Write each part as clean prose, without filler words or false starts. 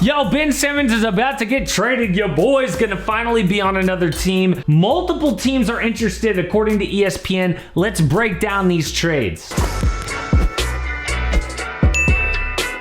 Yo, Ben Simmons is about to get traded. Your boy's gonna finally be on another team. Multiple teams are interested, according to ESPN. Let's break down these trades.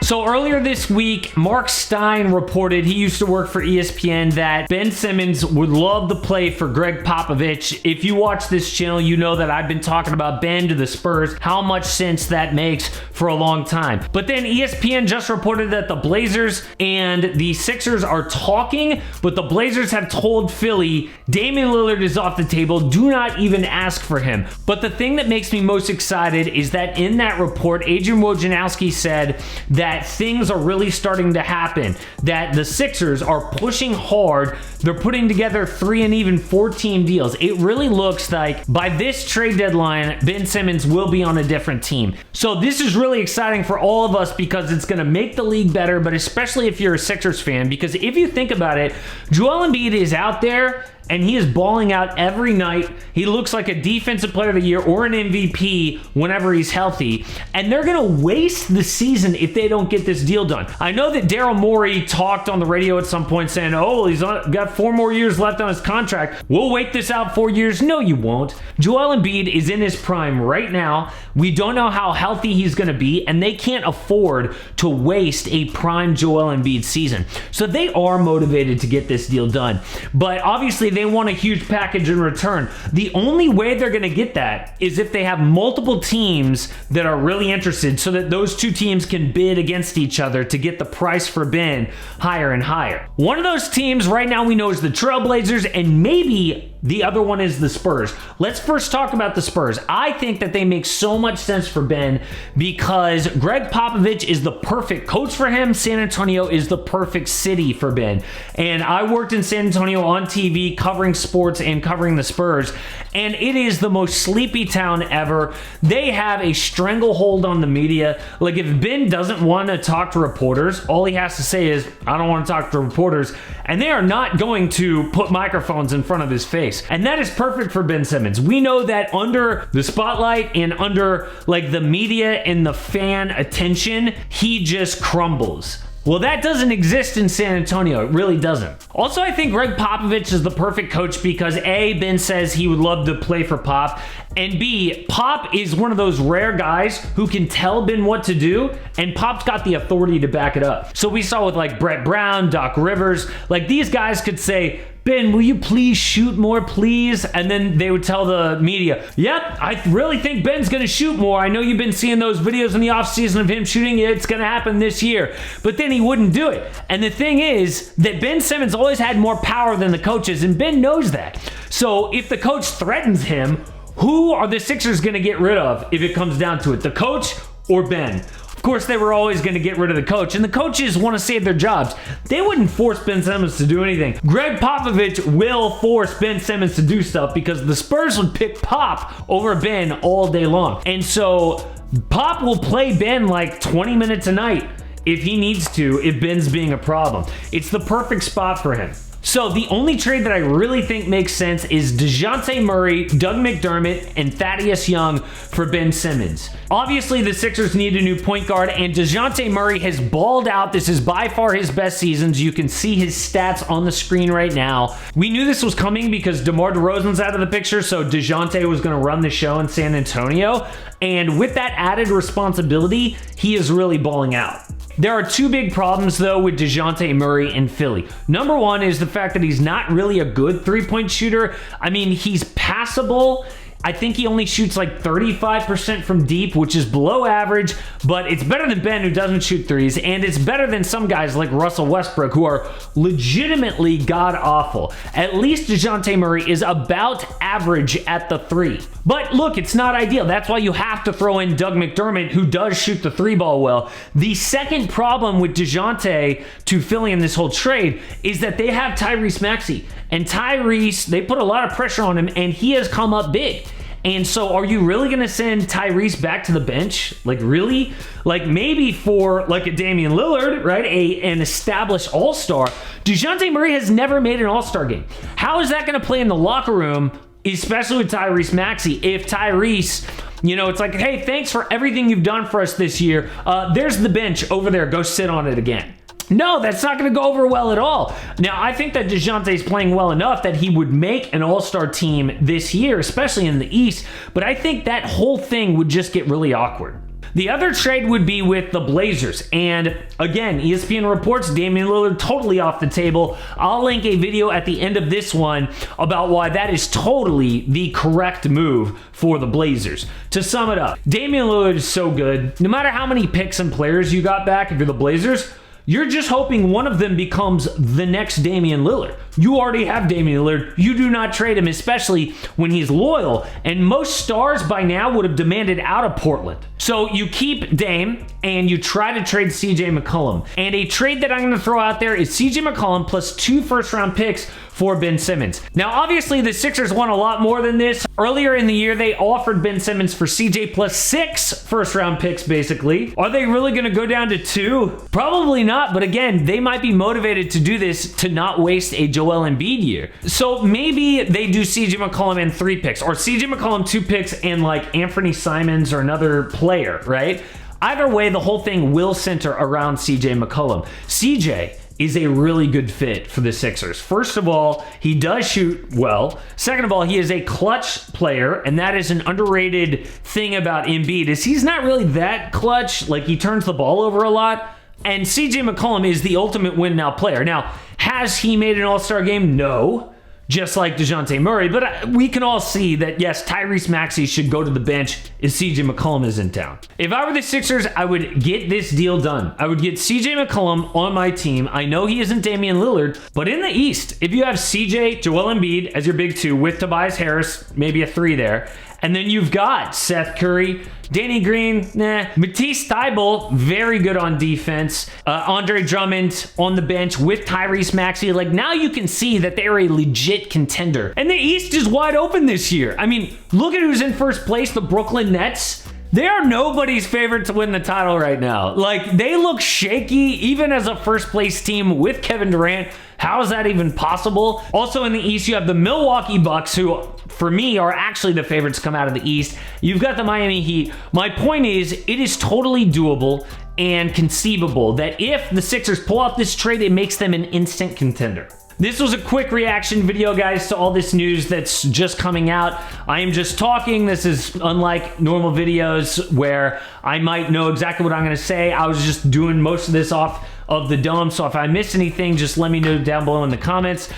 So earlier this week, Mark Stein reported, he used to work for ESPN, that Ben Simmons would love to play for Gregg Popovich. If you watch this channel, you know that I've been talking about Ben to the Spurs, how much sense that makes for a long time. But then ESPN just reported that the Blazers and the Sixers are talking, but the Blazers have told Philly, Damian Lillard is off the table, do not even ask for him. But the thing that makes me most excited is that in that report, Adrian Wojnarowski said that things are really starting to happen, that the Sixers are pushing hard. They're putting together 3 and even 4-team deals. It really looks like by this trade deadline, Ben Simmons will be on a different team. So this is really exciting for all of us because it's going to make the league better, but especially if you're a Sixers fan, because if you think about it, Joel Embiid is out there and he is balling out every night. He looks like a defensive player of the year or an MVP whenever he's healthy. And they're going to waste the season if they don't get this deal done. I know that Daryl Morey talked on the radio at some point saying, oh, he's got 4 more years left on his contract. We'll wait this out 4 years. No, you won't. Joel Embiid is in his prime right now. We don't know how healthy he's going to be, and they can't afford to waste a prime Joel Embiid season. So they are motivated to get this deal done. But obviously, they want a huge package in return. The only way they're going to get that is if they have multiple teams that are really interested so that those 2 teams can bid against each other to get the price for Ben higher and higher. One of those teams right now we know is the Trailblazers, and maybe the other one is the Spurs. Let's first talk about the Spurs. I think that they make so much sense for Ben because Gregg Popovich is the perfect coach for him. San Antonio is the perfect city for Ben. And I worked in San Antonio on TV covering sports and covering the Spurs, and it is the most sleepy town ever. They have a stranglehold on the media. Like, if Ben doesn't want to talk to reporters, all he has to say is, I don't want to talk to reporters, and they are not going to put microphones in front of his face. And that is perfect for Ben Simmons. We know that under the spotlight and under like the media and the fan attention, he just crumbles. Well, that doesn't exist in San Antonio. It really doesn't. Also, I think Gregg Popovich is the perfect coach because A, Ben says he would love to play for Pop, and B, Pop is one of those rare guys who can tell Ben what to do, and Pop's got the authority to back it up. So we saw with like Brett Brown, Doc Rivers, like these guys could say, Ben, will you please shoot more, please? And then they would tell the media, yep, I really think Ben's going to shoot more. I know you've been seeing those videos in the offseason of him shooting. It's going to happen this year. But then he wouldn't do it. And the thing is that Ben Simmons always had more power than the coaches, and Ben knows that. So if the coach threatens him, who are the Sixers going to get rid of if it comes down to it? The coach or Ben? Of course, they were always going to get rid of the coach, and the coaches want to save their jobs. They wouldn't force Ben Simmons to do anything. Gregg Popovich will force Ben Simmons to do stuff because the Spurs would pick Pop over Ben all day long. And so Pop will play Ben like 20 minutes a night if he needs to, if Ben's being a problem. It's the perfect spot for him. So the only trade that I really think makes sense is DeJounte Murray, Doug McDermott, and Thaddeus Young for Ben Simmons. Obviously, the Sixers need a new point guard, and DeJounte Murray has balled out. This is by far his best seasons. You can see his stats on the screen right now. We knew this was coming because DeMar DeRozan's out of the picture, so DeJounte was going to run the show in San Antonio. And with that added responsibility, he is really balling out. There are 2 big problems, though, with DeJounte Murray in Philly. Number one is the fact that he's not really a good three-point shooter. I mean, he's passable. I think he only shoots like 35% from deep, which is below average, but it's better than Ben, who doesn't shoot threes, and it's better than some guys like Russell Westbrook, who are legitimately god-awful. At least DeJounte Murray is about average at the 3. But look, it's not ideal. That's why you have to throw in Doug McDermott, who does shoot the 3 ball well. The second problem with DeJounte to Philly in this whole trade is that they have Tyrese Maxey. And Tyrese, they put a lot of pressure on him, and he has come up big. And so are you really going to send Tyrese back to the bench? Like, really? Like, maybe for, like, a Damian Lillard, right? An established all-star. DeJounte Murray has never made an all-star game. How is that going to play in the locker room, especially with Tyrese Maxey, if Tyrese, you know, it's like, hey, thanks for everything you've done for us this year. There's the bench over there. Go sit on it again. No, that's not going to go over well at all. Now, I think that DeJounte's playing well enough that he would make an all-star team this year, especially in the East, but I think that whole thing would just get really awkward. The other trade would be with the Blazers. And again, ESPN reports Damian Lillard totally off the table. I'll link a video at the end of this one about why that is totally the correct move for the Blazers. To sum it up, Damian Lillard is so good. No matter how many picks and players you got back, if you're the Blazers, you're just hoping one of them becomes the next Damian Lillard. You already have Damian Lillard. You do not trade him, especially when he's loyal. And most stars by now would have demanded out of Portland. So you keep Dame and you try to trade CJ McCollum. And a trade that I'm going to throw out there is CJ McCollum plus 2 first-round picks for Ben Simmons. Now, obviously, the Sixers want a lot more than this. Earlier in the year, they offered Ben Simmons for CJ plus 6 first-round picks, basically. Are they really going to go down to 2? Probably not, but again, they might be motivated to do this to not waste a Joel Embiid year. So maybe they do CJ McCollum and 3 picks, or CJ McCollum 2 picks and like Anthony Simons or another player, right? Either way, the whole thing will center around CJ McCollum. CJ is a really good fit for the Sixers. First of all, he does shoot well. Second of all, he is a clutch player, and that is an underrated thing about Embiid, is he's not really that clutch. Like, he turns the ball over a lot. And CJ McCollum is the ultimate win-now player. Now, has he made an all-star game? No. Just like DeJounte Murray, but we can all see that, yes, Tyrese Maxey should go to the bench if CJ McCollum is in town. If I were the Sixers, I would get this deal done. I would get CJ McCollum on my team. I know he isn't Damian Lillard, but in the East, if you have CJ, Joel Embiid as your big 2 with Tobias Harris, maybe a 3 there, and then you've got Seth Curry, Danny Green, Matisse Thybulle, very good on defense. Andre Drummond on the bench with Tyrese Maxey. Like, now you can see that they're a legit contender. And the East is wide open this year. I mean, look at who's in first place, the Brooklyn Nets. They are nobody's favorite to win the title right now. Like, they look shaky, even as a first place team with Kevin Durant. How is that even possible? Also in the East, you have the Milwaukee Bucks, who, for me, are actually the favorites to come out of the East. You've got the Miami Heat. My point is, it is totally doable and conceivable that if the Sixers pull off this trade, it makes them an instant contender. This was a quick reaction video, guys, to all this news that's just coming out. I am just talking. This is unlike normal videos where I might know exactly what I'm going to say. I was just doing most of this off of the dome, so if I missed anything, just let me know down below in the comments.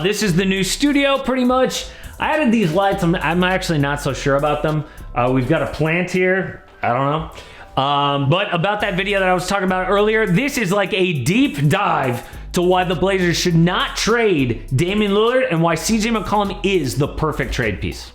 This is the new studio, pretty much. I added these lights. I'm actually not so sure about them. We've got a plant here. I don't know. But about that video that I was talking about earlier, this is like a deep dive to why the Blazers should not trade Damian Lillard and why CJ McCollum is the perfect trade piece.